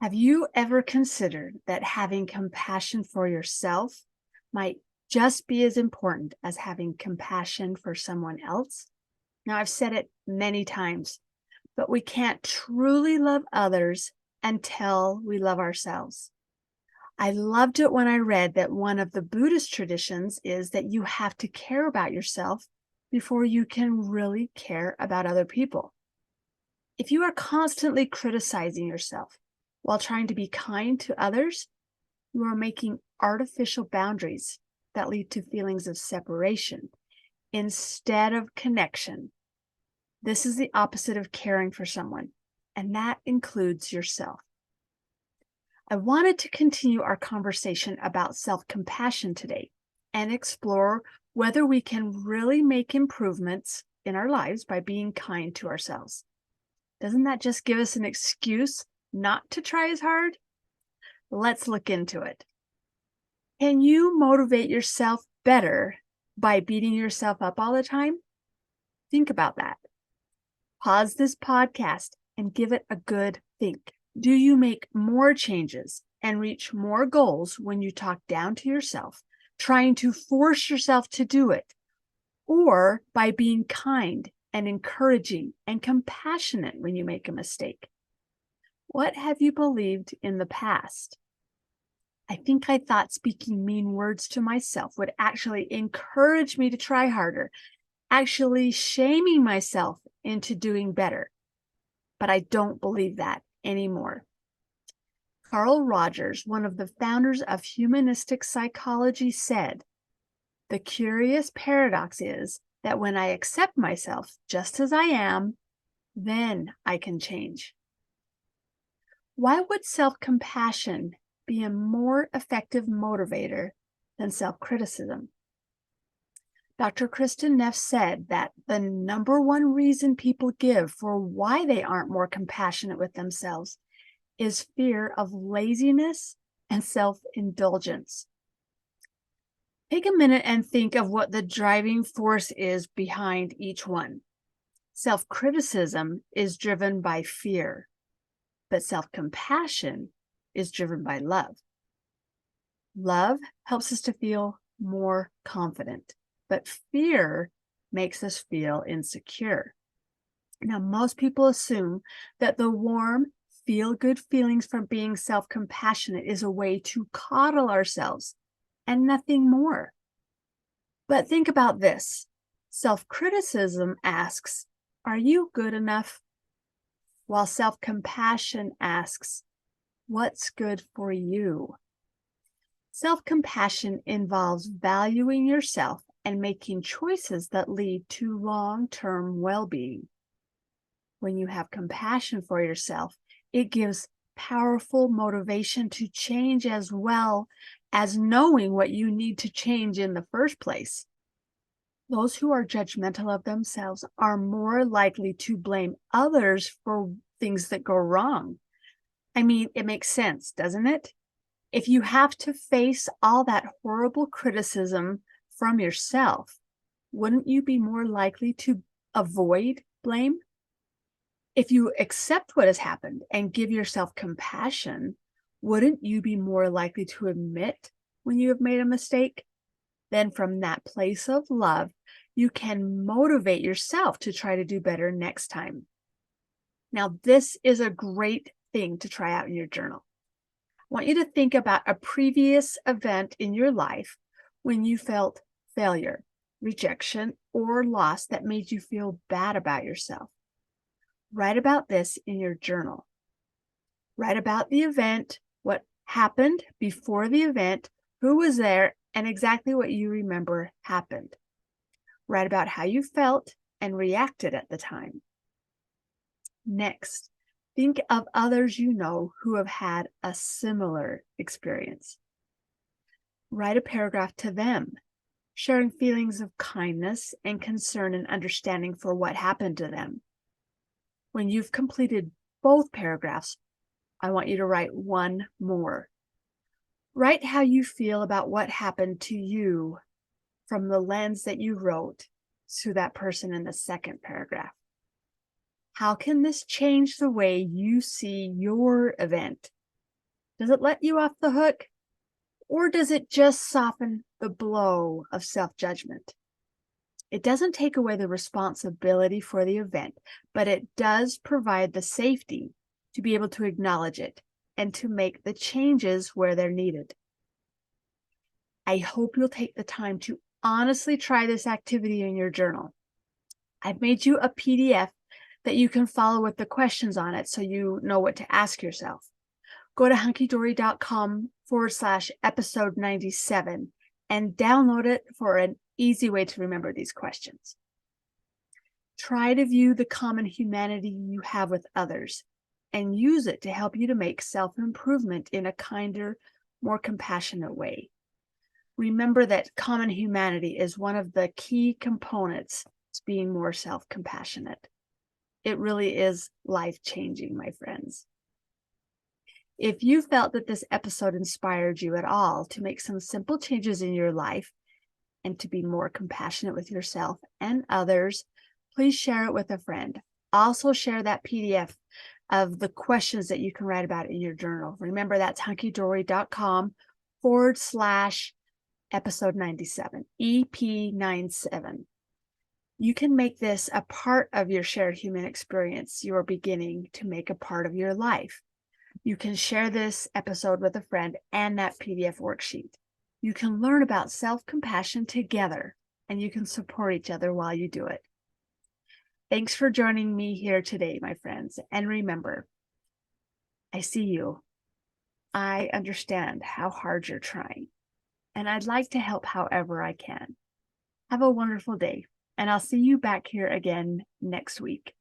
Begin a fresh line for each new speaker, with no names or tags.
Have you ever considered that having compassion for yourself might just be as important as having compassion for someone else? Now, I've said it many times, but we can't truly love others until we love ourselves. I loved it when I read that one of the Buddhist traditions is that you have to care about yourself before you can really care about other people. If you are constantly criticizing yourself while trying to be kind to others, you are making artificial boundaries that lead to feelings of separation instead of connection. This is the opposite of caring for someone, and that includes yourself. I wanted to continue our conversation about self-compassion today and explore whether we can really make improvements in our lives by being kind to ourselves. Doesn't that just give us an excuse not to try as hard? Let's look into it. Can you motivate yourself better by beating yourself up all the time? Think about that. Pause this podcast and give it a good think. Do you make more changes and reach more goals when you talk down to yourself, trying to force yourself to do it, or by being kind and encouraging and compassionate when you make a mistake? What have you believed in the past? I think I thought speaking mean words to myself would actually encourage me to try harder, actually shaming myself into doing better. But I don't believe that anymore. Carl Rogers, one of the founders of humanistic psychology, said, "The curious paradox is that when I accept myself just as I am, then I can change." Why would self-compassion be a more effective motivator than self-criticism? Dr. Kristen Neff said that the number one reason people give for why they aren't more compassionate with themselves is fear of laziness and self-indulgence. Take a minute and think of what the driving force is behind each one. Self-criticism is driven by fear, but self-compassion is driven by love. Love helps us to feel more confident, but fear makes us feel insecure. Now, most people assume that the warm, feel-good feelings from being self-compassionate is a way to coddle ourselves and nothing more. But think about this. Self-criticism asks, "Are you good enough?" While self-compassion asks, "What's good for you?" Self-compassion involves valuing yourself and making choices that lead to long-term well-being. When you have compassion for yourself, it gives powerful motivation to change, as well as knowing what you need to change in the first place. Those who are judgmental of themselves are more likely to blame others for things that go wrong. I mean, it makes sense, doesn't it? If you have to face all that horrible criticism from yourself, wouldn't you be more likely to avoid blame? If you accept what has happened and give yourself compassion, wouldn't you be more likely to admit when you have made a mistake? Then from that place of love, you can motivate yourself to try to do better next time. Now, this is a great thing to try out in your journal. I want you to think about a previous event in your life when you felt failure, rejection, or loss that made you feel bad about yourself. Write about this in your journal. Write about the event, what happened before the event, who was there, and exactly what you remember happened. Write about how you felt and reacted at the time. Next, think of others you know who have had a similar experience. Write a paragraph to them, sharing feelings of kindness and concern and understanding for what happened to them. When you've completed both paragraphs, I want you to write one more. Write how you feel about what happened to you from the lens that you wrote to that person in the second paragraph. How can this change the way you see your event Does it let you off the hook? Or does it just soften the blow of self-judgment? It doesn't take away the responsibility for the event, but it does provide the safety to be able to acknowledge it and to make the changes where they're needed. I hope you'll take the time to honestly try this activity in your journal. I've made you a PDF that you can follow with the questions on it so you know what to ask yourself. Go to hunkydory.com/episode 97 and download it for an easy way to remember these questions. Try to view the common humanity you have with others and use it to help you to make self-improvement in a kinder, more compassionate way. Remember that common humanity is one of the key components to being more self-compassionate. It really is life-changing, my friends. If you felt that this episode inspired you at all to make some simple changes in your life and to be more compassionate with yourself and others, please share it with a friend. Also share that PDF of the questions that you can write about in your journal. Remember, that's hunkydory.com/episode 97, EP97. You can make this a part of your shared human experience you are beginning to make a part of your life. You can share this episode with a friend and that PDF worksheet. You can learn about self-compassion together, and you can support each other while you do it. Thanks for joining me here today, my friends. And remember, I see you. I understand how hard you're trying, and I'd like to help however I can. Have a wonderful day, and I'll see you back here again next week.